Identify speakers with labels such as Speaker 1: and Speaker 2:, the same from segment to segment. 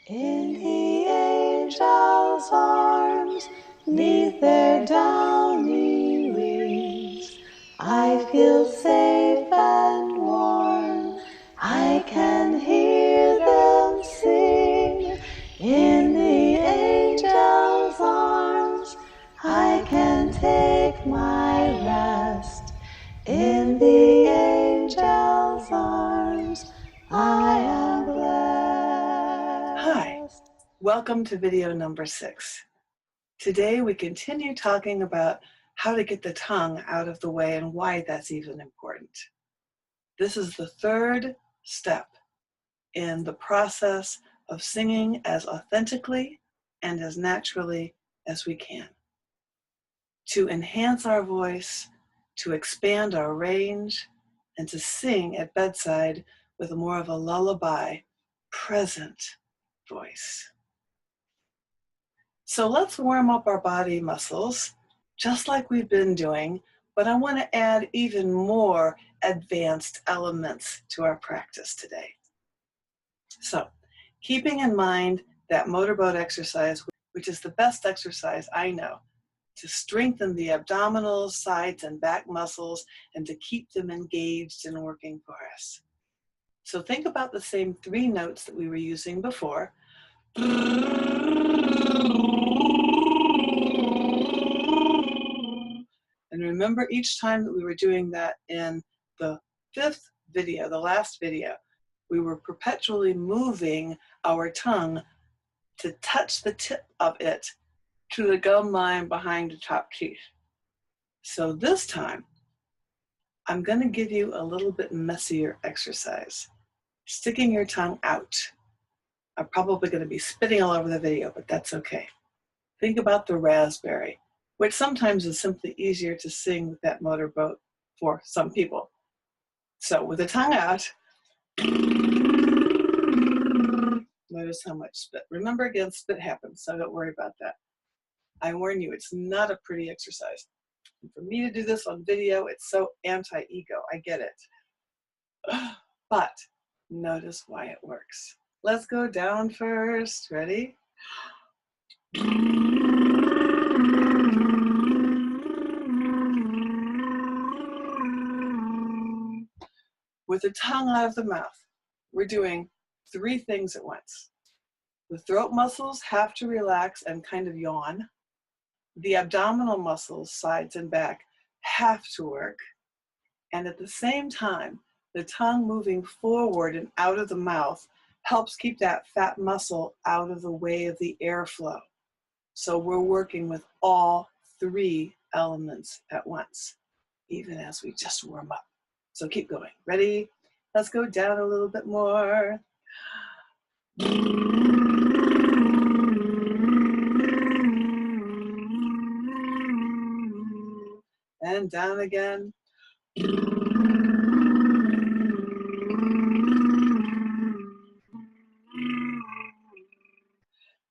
Speaker 1: In the angel's arms, 'neath their downy wings, I feel safe and warm. I can hear them sing. In the angel's arms, I can take my rest. In the angel's arms, I am blessed.
Speaker 2: Hi, welcome to video number 6. Today we continue talking about how to get the tongue out of the way and why that's even important. This is the third step in the process of singing as authentically and as naturally as we can. To enhance our voice, to expand our range, and to sing at bedside with more of a lullaby, present voice. So let's warm up our body muscles, just like we've been doing, but I want to add even more advanced elements to our practice today. So, keeping in mind that motorboat exercise, which is the best exercise I know, to strengthen the abdominal, sides, and back muscles, and to keep them engaged and working for us. So think about the same 3 notes that we were using before. And remember, each time that we were doing that in the 5th video, the last video, we were perpetually moving our tongue to touch the tip of it to the gum line behind the top teeth. So this time, I'm going to give you a little bit messier exercise. Sticking your tongue out. I'm probably going to be spitting all over the video, but that's okay. Think about the raspberry, which sometimes is simply easier to sing with that motorboat for some people. So with the tongue out, notice how much spit. Remember, again, spit happens, so don't worry about that. I warn you, it's not a pretty exercise. And for me to do this on video, it's so anti-ego. I get it. But notice why it works. Let's go down first. Ready? With the tongue out of the mouth, we're doing 3 things at once. The throat muscles have to relax and kind of yawn. The abdominal muscles, sides and back, have to work. And at the same time, the tongue moving forward and out of the mouth helps keep that fat muscle out of the way of the airflow. So we're working with all 3 elements at once, even as we just warm up. So keep going. Ready? Let's go down a little bit more. And down again.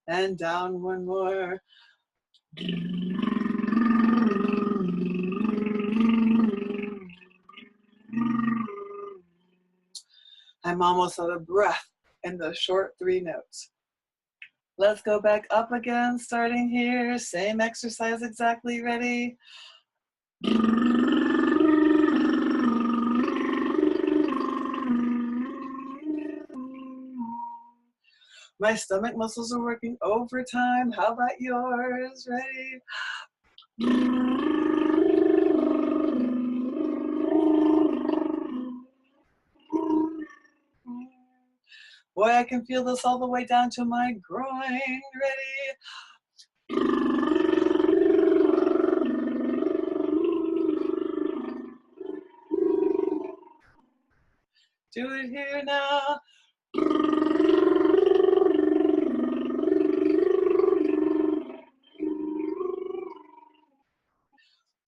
Speaker 2: And down one more. I'm almost out of breath in the short 3 notes. Let's go back up again, starting here. Same exercise exactly. Ready? My stomach muscles are working overtime. How about yours? Ready? Boy, I can feel this all the way down to my groin. Ready? Do it here now.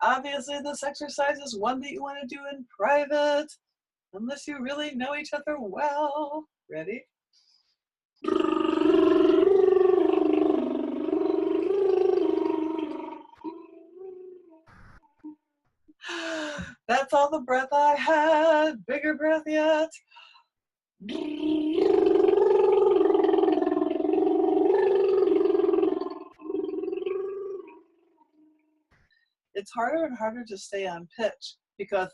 Speaker 2: Obviously, this exercise is one that you want to do in private, unless you really know each other well. Ready? That's all the breath I had. Bigger breath yet. it's harder and harder to stay on pitch because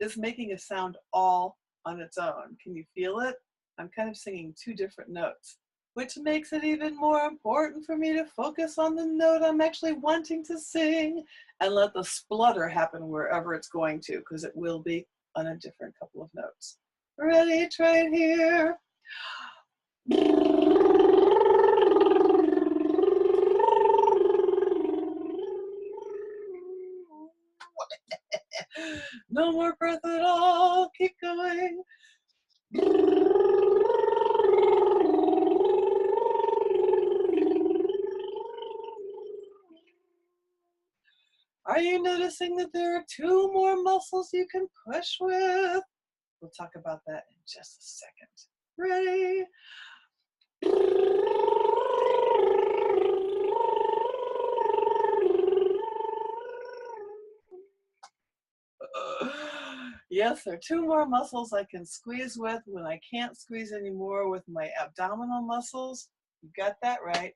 Speaker 2: it's making a sound all on its own. Can you feel it? I'm kind of singing two different notes, which makes it even more important for me to focus on the note I'm actually wanting to sing and let the splutter happen wherever it's going to, because it will be on a different couple of notes. Ready? Try it here. No more breath at all. Keep going. Are you noticing that there are two more muscles you can push with? We'll talk about that in just a second. Ready? Yes, there are two more muscles I can squeeze with when I can't squeeze anymore with my abdominal muscles. You got that right.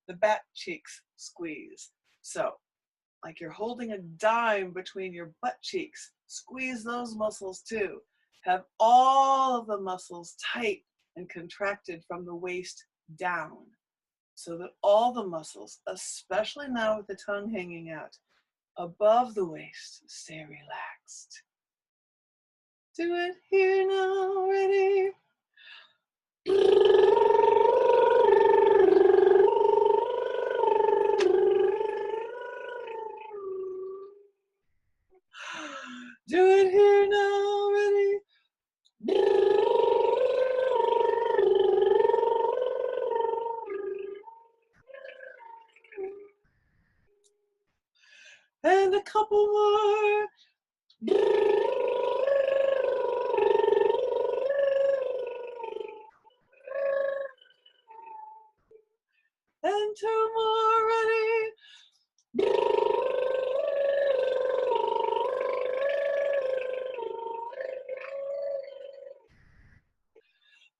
Speaker 2: The back cheeks squeeze. So, like you're holding a dime between your butt cheeks, squeeze those muscles too. Have all of the muscles tight and contracted from the waist down so that all the muscles, especially now with the tongue hanging out above the waist, stay relaxed. Do it here now, ready? Do it here now, ready? And a couple more. And two more, ready?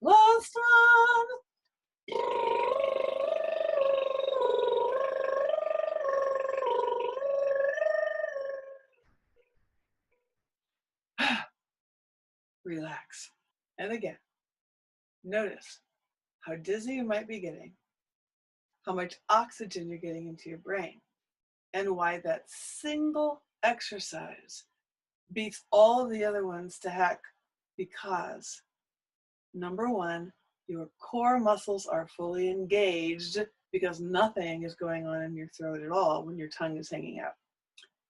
Speaker 2: Last one. Relax. And again, notice how dizzy you might be getting, how much oxygen you're getting into your brain, and why that single exercise beats all of the other ones to heck, because number one, your core muscles are fully engaged because nothing is going on in your throat at all when your tongue is hanging out.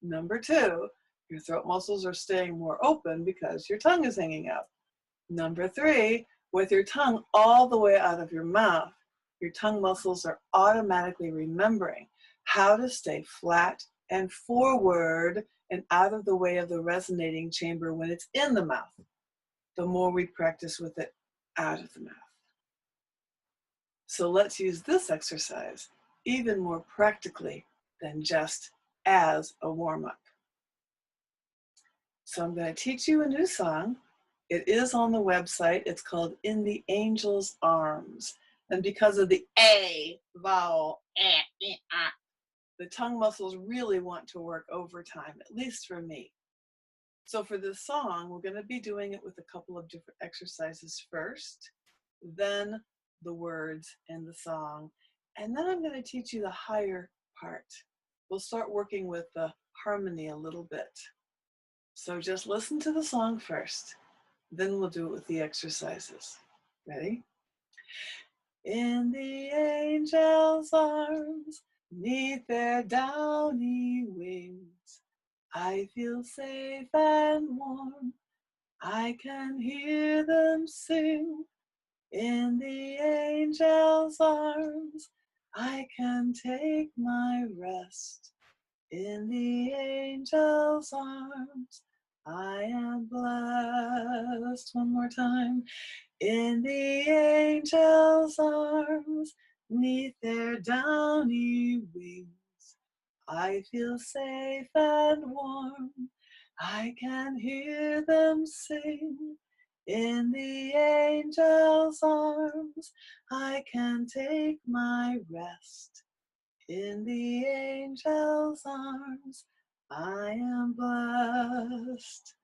Speaker 2: Number two, your throat muscles are staying more open because your tongue is hanging out. Number three, with your tongue all the way out of your mouth, your tongue muscles are automatically remembering how to stay flat and forward and out of the way of the resonating chamber when it's in the mouth, the more we practice with it out of the mouth. So let's use this exercise even more practically than just as a warm-up. So I'm going to teach you a new song. It is on the website. It's called In the Angel's Arms. And because of the A vowel, the tongue muscles really want to work overtime, at least for me. So for this song, we're going to be doing it with a couple of different exercises first, then the words in the song, and then I'm going to teach you the higher part. We'll start working with the harmony a little bit. So just listen to the song first, then we'll do it with the exercises. Ready? In the angel's arms, 'neath their downy wings, I feel safe and warm. I can hear them sing. In the angel's arms, I can take my rest. In the angel's arms, I am blessed. One more time. In the angel's arms, 'neath their downy wings, I feel safe and warm. I can hear them sing. In the angel's arms, I can take my rest. In the angel's arms, I am blessed.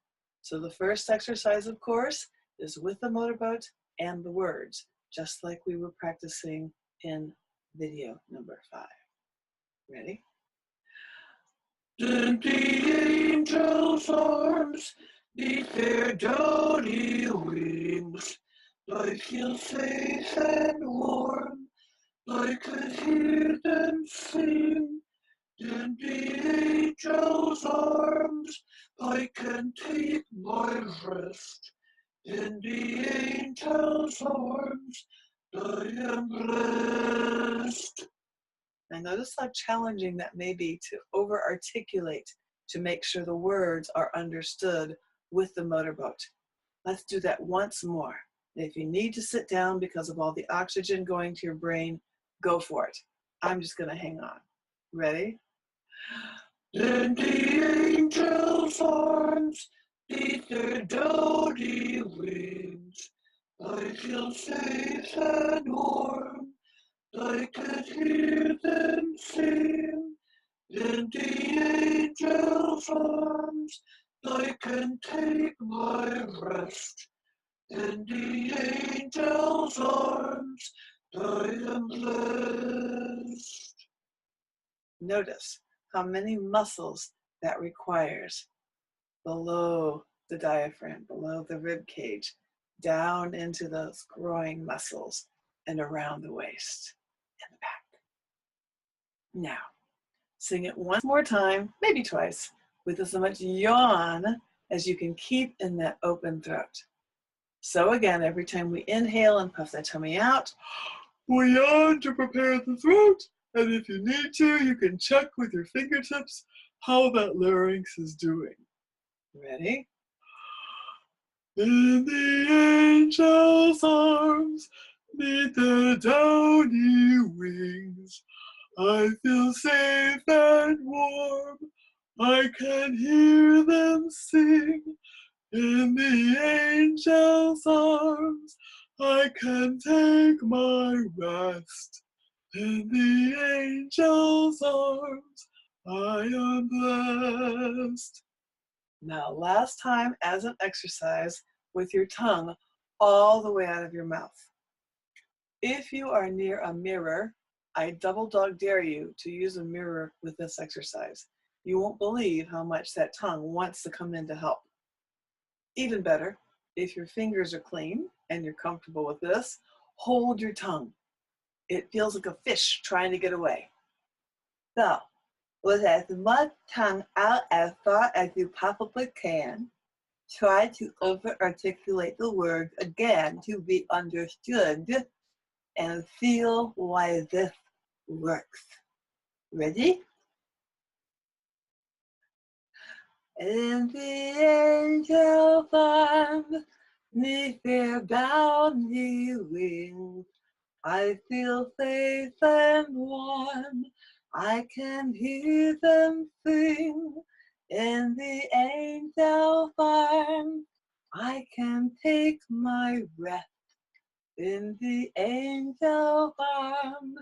Speaker 2: So the first exercise, of course, is with the motorboat and the words, just like we were practicing in video number 5. Ready? In the angel's arms, neath their downy wings, I feel safe and warm. I can hear them sing. In the angel's arms, I can take my rest. In the angel's arms, I am blessed. And notice how challenging that may be to over-articulate to make sure the words are understood with the motorboat. Let's do that once more. And if you need to sit down because of all the oxygen going to your brain, go for it. I'm just going to hang on. Ready? In the angel's arms, beneath their downy wings, I feel safe and warm. I can hear them sing. In the angel's arms, I can take my rest. In the angel's arms, I am blessed. Notice how many muscles that requires below the diaphragm, below the rib cage, down into those groin muscles and around the waist and the back. Now, sing it one more time, maybe twice, with as much yawn as you can keep in that open throat. So again, every time we inhale and puff that tummy out, we yawn to prepare the throat. And if you need to, you can check with your fingertips how that larynx is doing. Ready? In the angel's arms, neath the downy wings, I feel safe and warm. I can hear them sing. In the angel's arms, I can take my rest. In the angel's arms, I am blessed. Now, last time as an exercise with your tongue all the way out of your mouth. If you are near a mirror, I double dog dare you to use a mirror with this exercise. You won't believe how much that tongue wants to come in to help. Even better, if your fingers are clean and you're comfortable with this, hold your tongue. It feels like a fish trying to get away. So, with as much tongue out as far as you possibly can, try to over-articulate the words again to be understood and feel why this works. Ready? In the angel's arms, neath their downy wings, I feel safe and warm. I can hear them sing. In the angel's arms, I can take my rest. In the angel's arms,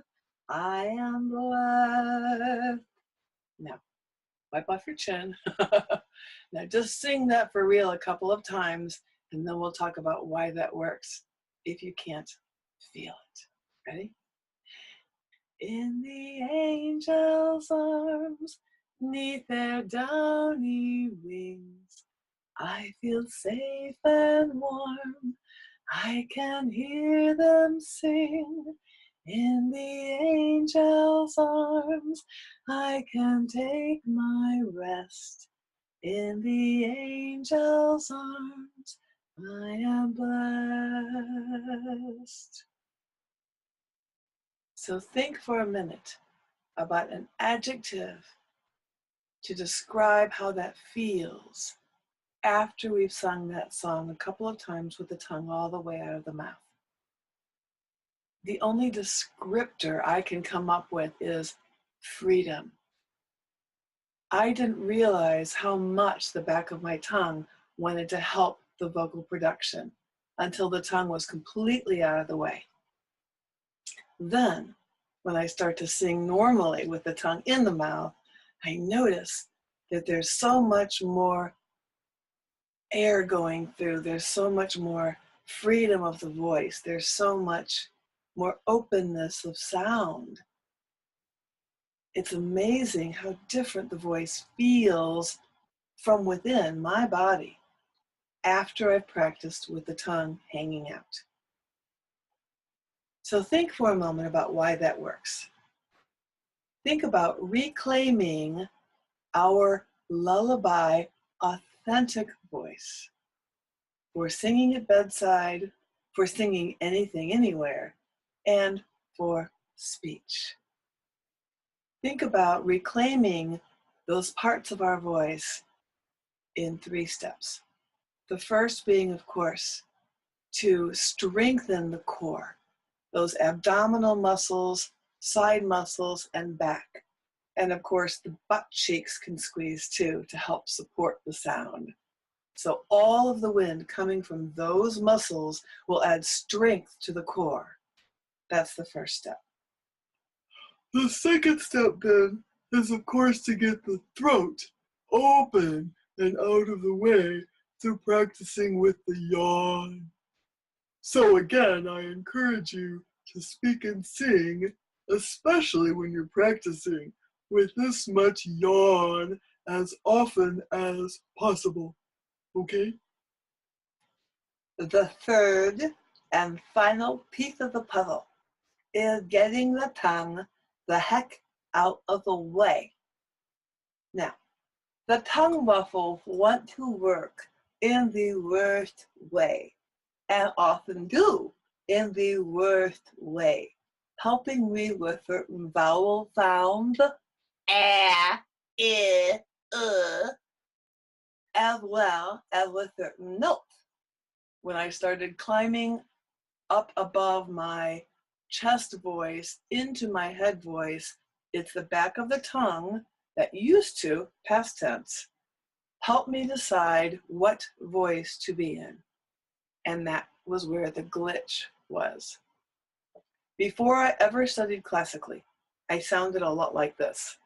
Speaker 2: I am blessed. Now, wipe off your chin. Now just sing that for real a couple of times, and then we'll talk about why that works if you can't feel it. Ready? In the angel's arms, neath their downy wings, I feel safe and warm. I can hear them sing. In the angel's arms, I can take my rest. In the angel's arms, I am blessed. So think for a minute about an adjective to describe how that feels after we've sung that song a couple of times with the tongue all the way out of the mouth. The only descriptor I can come up with is freedom. I didn't realize how much the back of my tongue wanted to help the vocal production until the tongue was completely out of the way. Then, when I start to sing normally with the tongue in the mouth, I notice that there's so much more air going through, there's so much more freedom of the voice, there's so much more openness of sound. It's amazing how different the voice feels from within my body after I've practiced with the tongue hanging out. So think for a moment about why that works. Think about reclaiming our lullaby, authentic voice for singing at bedside, for singing anything, anywhere, and for speech. Think about reclaiming those parts of our voice in 3 steps. The first being, of course, to strengthen the core, those abdominal muscles, side muscles, and back. And of course, the butt cheeks can squeeze too to help support the sound. So all of the wind coming from those muscles will add strength to the core. That's the first step. The second step then is, of course, to get the throat open and out of the way through practicing with the yawn. So again, I encourage you to speak and sing, especially when you're practicing, with this much yawn as often as possible. Okay? The third and final piece of the puzzle is getting the tongue the heck out of the way. Now, the tongue muscles want to work in the worst way, and often do in the worst way, helping me with certain vowel sounds, as well as with certain notes. When I started climbing up above my chest voice into my head voice, it's the back of the tongue that used to, past tense, help me decide what voice to be in. And that was where the glitch was. Before I ever studied classically, I sounded a lot like this.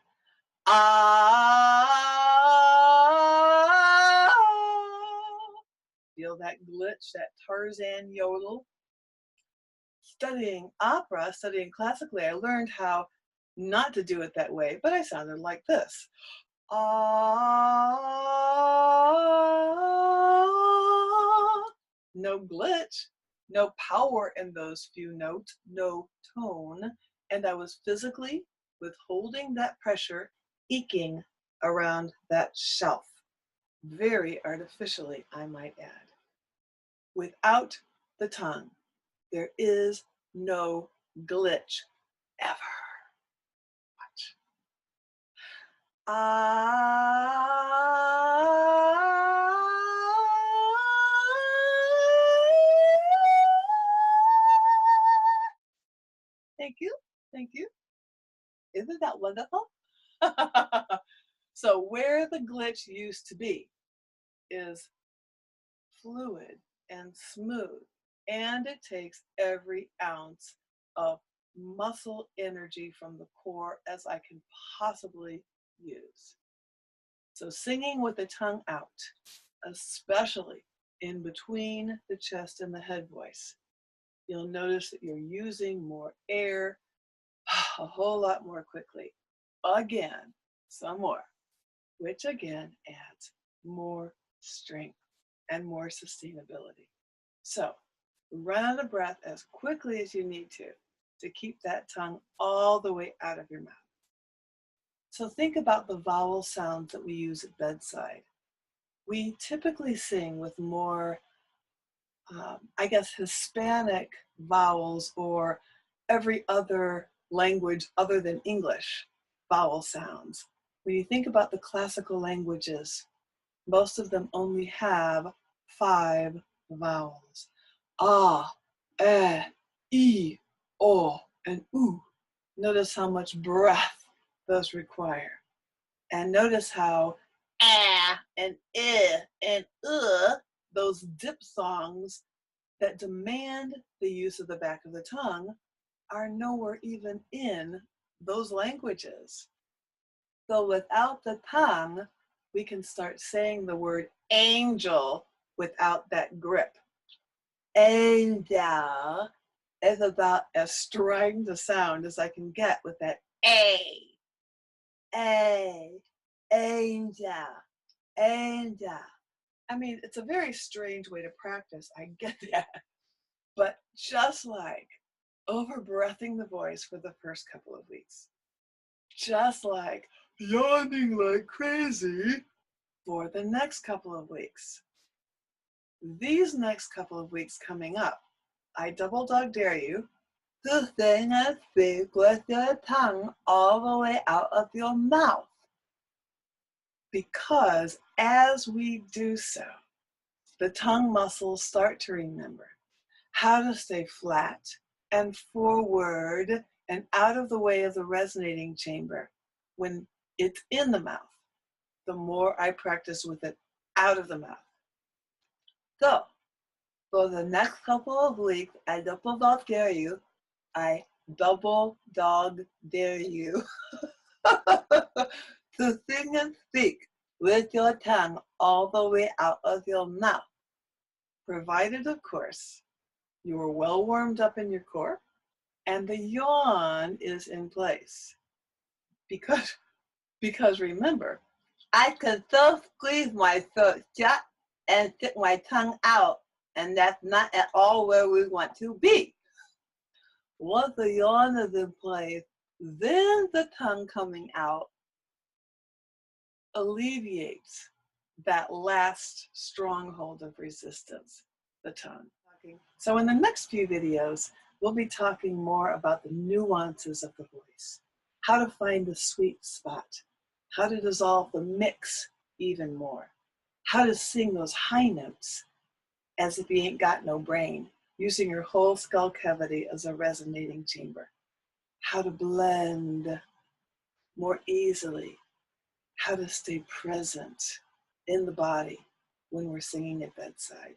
Speaker 2: Ah! Feel that glitch, that Tarzan yodel? Studying opera, studying classically, I learned how not to do it that way, but I sounded like this. Ah! No glitch, no power in those few notes, no tone, and I was physically withholding that pressure, eking around that shelf. Very artificially, I might add. Without the tongue, there is no glitch ever. Watch. Thank you. Thank you. Isn't that wonderful? So where the glitch used to be is fluid and smooth, and it takes every ounce of muscle energy from the core as I can possibly use. So singing with the tongue out, especially in between the chest and the head voice, you'll notice that you're using more air a whole lot more quickly. Again, some more, which again adds more strength and more sustainability. So run out of breath as quickly as you need to keep that tongue all the way out of your mouth. So think about the vowel sounds that we use at bedside. We typically sing with more, Hispanic vowels or every other language other than English vowel sounds. When you think about the classical languages, most of them only have 5 vowels. Ah, eh, e, o, and u. Notice how much breath those require. And notice how and and those diphthongs that demand the use of the back of the tongue are nowhere even in those languages. So without the tongue, we can start saying the word angel without that grip. Angel is about as strident a sound as I can get with that A. A. Angel. Angel. I mean, it's a very strange way to practice. I get that. But just like over-breathing the voice for the first couple of weeks, just like yawning like crazy for the next couple of weeks. These next couple of weeks coming up, I double dog dare you to sing and speak with your tongue all the way out of your mouth. Because as we do so, the tongue muscles start to remember how to stay flat and forward and out of the way of the resonating chamber when it's in the mouth, the more I practice with it out of the mouth. So, for the next couple of weeks, I double dog dare you to sing and speak with your tongue all the way out of your mouth. Provided, of course, you are well warmed up in your core and the yawn is in place. Because remember, I can still squeeze my throat shut and stick my tongue out, and that's not at all where we want to be. Once the yawn is in place, then the tongue coming out alleviates that last stronghold of resistance, the tongue. So in the next few videos, we'll be talking more about the nuances of the voice, how to find the sweet spot, how to dissolve the mix even more, how to sing those high notes as if you ain't got no brain, using your whole skull cavity as a resonating chamber, how to blend more easily, how to stay present in the body when we're singing at bedside.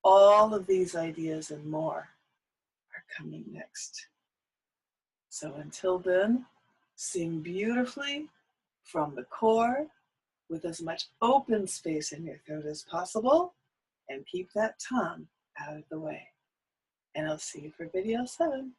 Speaker 2: All of these ideas and more are coming next. So until then, sing beautifully from the core with as much open space in your throat as possible, and keep that tongue out of the way. And I'll see you for video 7.